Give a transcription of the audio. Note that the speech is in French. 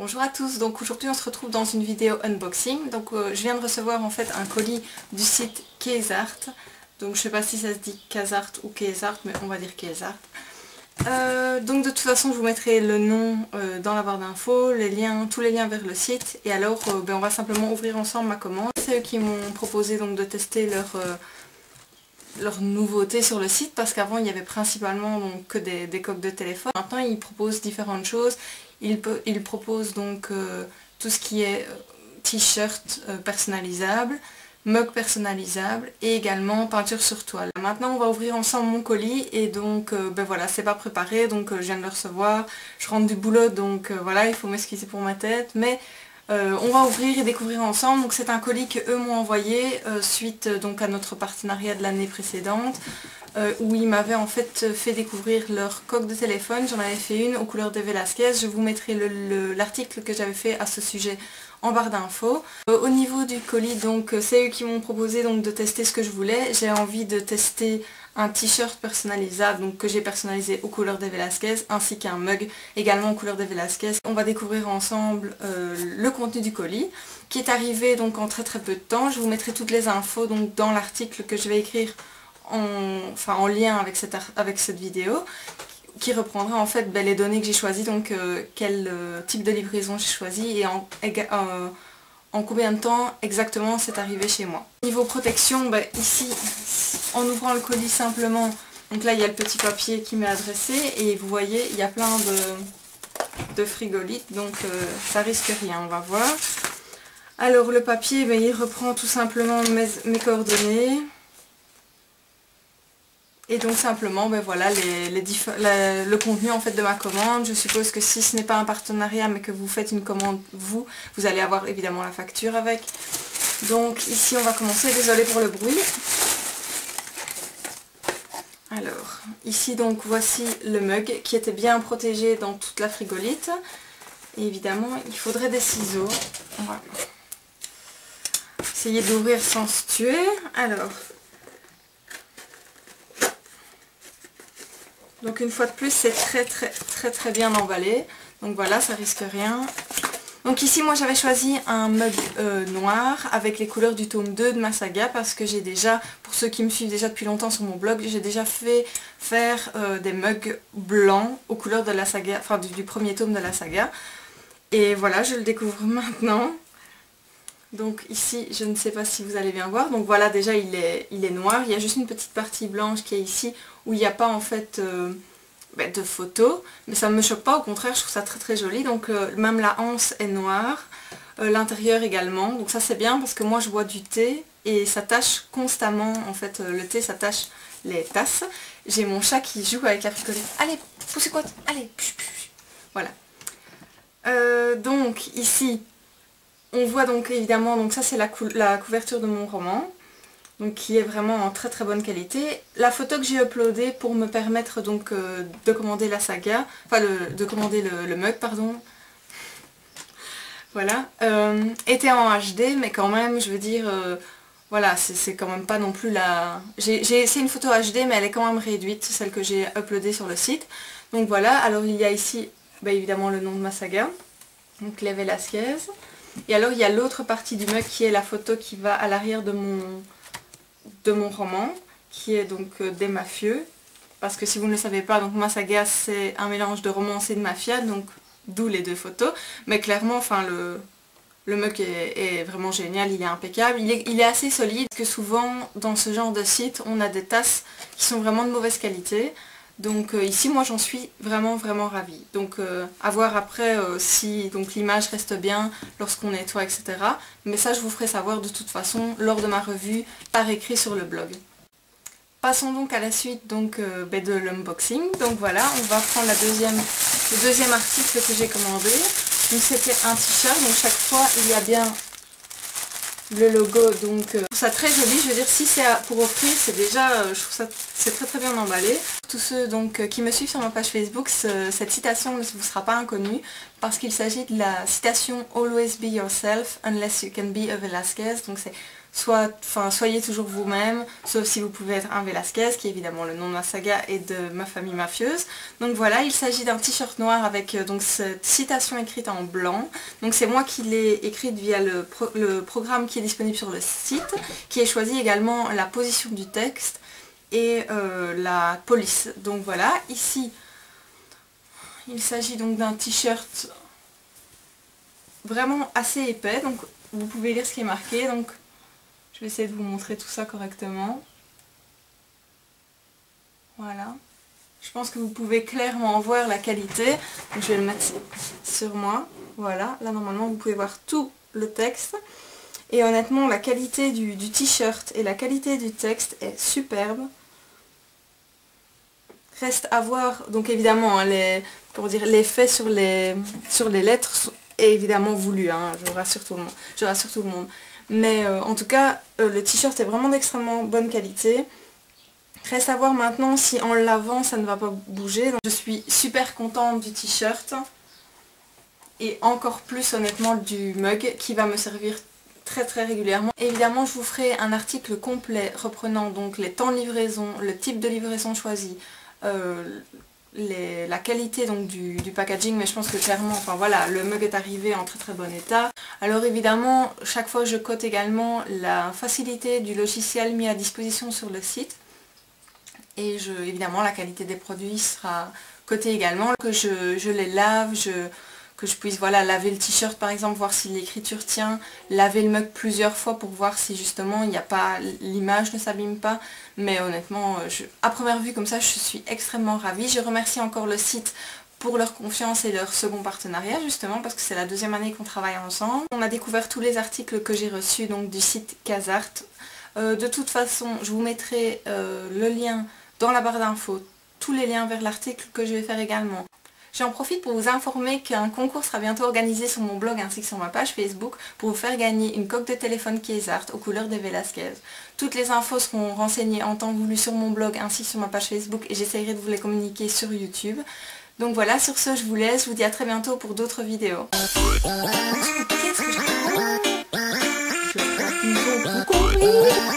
Bonjour à tous, donc aujourd'hui on se retrouve dans une vidéo unboxing. Donc je viens de recevoir en fait un colis du site Keezart. Donc je sais pas si ça se dit Kazart ou Keezart, mais on va dire Keezart. Donc de toute façon je vous mettrai le nom dans la barre d'infos, tous les liens vers le site. Et alors on va simplement ouvrir ensemble ma commande. C'est eux qui m'ont proposé donc de tester leur nouveauté sur le site, parce qu'avant il y avait principalement donc, que des coques de téléphone. Maintenant ils proposent différentes choses. Ils proposent donc tout ce qui est t-shirt personnalisable, mug personnalisable et également peinture sur toile. Maintenant on va ouvrir ensemble mon colis et donc voilà, c'est pas préparé, donc je viens de le recevoir, je rentre du boulot, donc voilà, il faut m'excuser pour ma tête, mais on va ouvrir et découvrir ensemble. Donc c'est un colis que eux m'ont envoyé suite donc à notre partenariat de l'année précédente, où ils m'avaient en fait fait découvrir leur coque de téléphone. J'en avais fait une aux couleurs de Velasquez. Je vous mettrai l'article que j'avais fait à ce sujet en barre d'infos. Au niveau du colis, donc c'est eux qui m'ont proposé donc de tester ce que je voulais. J'ai envie de tester un t-shirt personnalisable, donc que j'ai personnalisé aux couleurs des Velasquez, ainsi qu'un mug également aux couleurs des Velasquez. On va découvrir ensemble le contenu du colis, qui est arrivé donc en très peu de temps. Je vous mettrai toutes les infos donc dans l'article que je vais écrire en lien avec cette vidéo, qui reprendra en fait les données que j'ai choisies, donc quel type de livraison j'ai choisi et en combien de temps exactement c'est arrivé chez moi. Niveau protection, ici en ouvrant le colis simplement, donc là il y a le petit papier qui m'est adressé et vous voyez il y a plein de frigolites, donc ça risque rien, on va voir. Alors le papier, il reprend tout simplement mes coordonnées. Et donc simplement voilà le contenu en fait de ma commande. Je suppose que si ce n'est pas un partenariat mais que vous faites une commande vous allez avoir évidemment la facture avec. Donc ici on va commencer, désolée pour le bruit. Alors ici donc voici le mug qui était bien protégé dans toute la frigolite. Et évidemment il faudrait des ciseaux. On va essayer d'ouvrir sans se tuer. Alors donc une fois de plus c'est très bien emballé, donc voilà, ça risque rien. Donc ici moi j'avais choisi un mug noir avec les couleurs du tome 2 de ma saga, parce que j'ai déjà, pour ceux qui me suivent déjà depuis longtemps sur mon blog, j'ai déjà fait faire des mugs blancs aux couleurs de la saga, enfin du premier tome de la saga. Et voilà, je le découvre maintenant. Donc ici, je ne sais pas si vous allez bien voir, donc voilà, déjà il est noir, il y a juste une petite partie blanche qui est ici, où il n'y a pas en fait de photos, mais ça ne me choque pas, au contraire, je trouve ça très joli. Donc même la anse est noire, l'intérieur également, donc ça c'est bien parce que moi je bois du thé et ça tache constamment, en fait le thé ça tache les tasses. J'ai mon chat qui joue avec la frigolite, allez, poussez-quoi, allez, voilà. Donc ici, on voit donc évidemment, donc ça c'est la couverture de mon roman, donc qui est vraiment en très bonne qualité. La photo que j'ai uploadée pour me permettre donc de commander la saga, enfin de commander le mug, pardon, voilà, était en HD, mais quand même, je veux dire, voilà, c'est quand même pas non plus la... C'est une photo HD, mais elle est quand même réduite, celle que j'ai uploadée sur le site. Donc voilà, alors il y a ici, évidemment le nom de ma saga, donc les Velasquez. Et alors il y a l'autre partie du mug qui est la photo qui va à l'arrière de mon roman, qui est donc des mafieux. Parce que si vous ne le savez pas, donc ma saga c'est un mélange de romance et de mafia, donc d'où les deux photos. Mais clairement, enfin le mug est vraiment génial, il est impeccable, il est assez solide, parce que souvent dans ce genre de site on a des tasses qui sont vraiment de mauvaise qualité. Donc ici moi j'en suis vraiment ravie. Donc à voir après si l'image reste bien lorsqu'on nettoie, etc. Mais ça je vous ferai savoir de toute façon lors de ma revue par écrit sur le blog. Passons donc à la suite donc, de l'unboxing. Donc voilà, on va prendre le deuxième article que j'ai commandé. Donc c'était un t-shirt, donc chaque fois il y a bien le logo, donc je trouve ça très joli. Je veux dire, si c'est pour offrir, c'est déjà, je trouve ça c'est très bien emballé. Tous ceux donc qui me suivent sur ma page Facebook, cette citation ne vous sera pas inconnue, parce qu'il s'agit de la citation Always be yourself unless you can be a Velasquez. Donc c'est soyez toujours vous-même, sauf si vous pouvez être un Velasquez, qui est évidemment le nom de ma saga et de ma famille mafieuse. Donc voilà, il s'agit d'un t-shirt noir avec donc cette citation écrite en blanc. Donc c'est moi qui l'ai écrite via le programme qui est disponible sur le site, qui ai choisi également la position du texte et la police. Donc voilà, ici il s'agit donc d'un t-shirt vraiment assez épais, donc vous pouvez lire ce qui est marqué. Donc je vais essayer de vous montrer tout ça correctement. Voilà. Je pense que vous pouvez clairement voir la qualité. Donc je vais le mettre sur moi. Voilà. Là normalement vous pouvez voir tout le texte. Et honnêtement la qualité du t-shirt et la qualité du texte est superbe. Reste à voir. Donc évidemment hein, l'effet sur les lettres est évidemment voulu. Hein, je rassure tout le monde. Mais en tout cas, le t-shirt est vraiment d'extrêmement bonne qualité. Reste à voir maintenant si en le lavant ça ne va pas bouger. Donc, je suis super contente du t-shirt. Et encore plus honnêtement du mug qui va me servir très régulièrement. Évidemment je vous ferai un article complet reprenant donc les temps de livraison, le type de livraison choisi, la qualité donc du packaging, mais je pense que clairement, enfin voilà, le mug est arrivé en très bon état. Alors évidemment, chaque fois je cote également la facilité du logiciel mis à disposition sur le site. Et évidemment la qualité des produits sera cotée également, que je les lave, que je puisse voilà, laver le t-shirt par exemple, voir si l'écriture tient, laver le mug plusieurs fois pour voir si justement il n'y a pas, l'image ne s'abîme pas. Mais honnêtement, à première vue comme ça, je suis extrêmement ravie. Je remercie encore le site pour leur confiance et leur second partenariat justement, parce que c'est la deuxième année qu'on travaille ensemble. On a découvert tous les articles que j'ai reçus donc du site Casart. De toute façon, je vous mettrai le lien dans la barre d'infos, tous les liens vers l'article que je vais faire également. J'en profite pour vous informer qu'un concours sera bientôt organisé sur mon blog ainsi que sur ma page Facebook pour vous faire gagner une coque de téléphone Casart aux couleurs des Velasquez. Toutes les infos seront renseignées en temps voulu sur mon blog ainsi que sur ma page Facebook et j'essaierai de vous les communiquer sur YouTube. Donc voilà, sur ce je vous laisse, je vous dis à très bientôt pour d'autres vidéos. Qu'est-ce que je raconte ?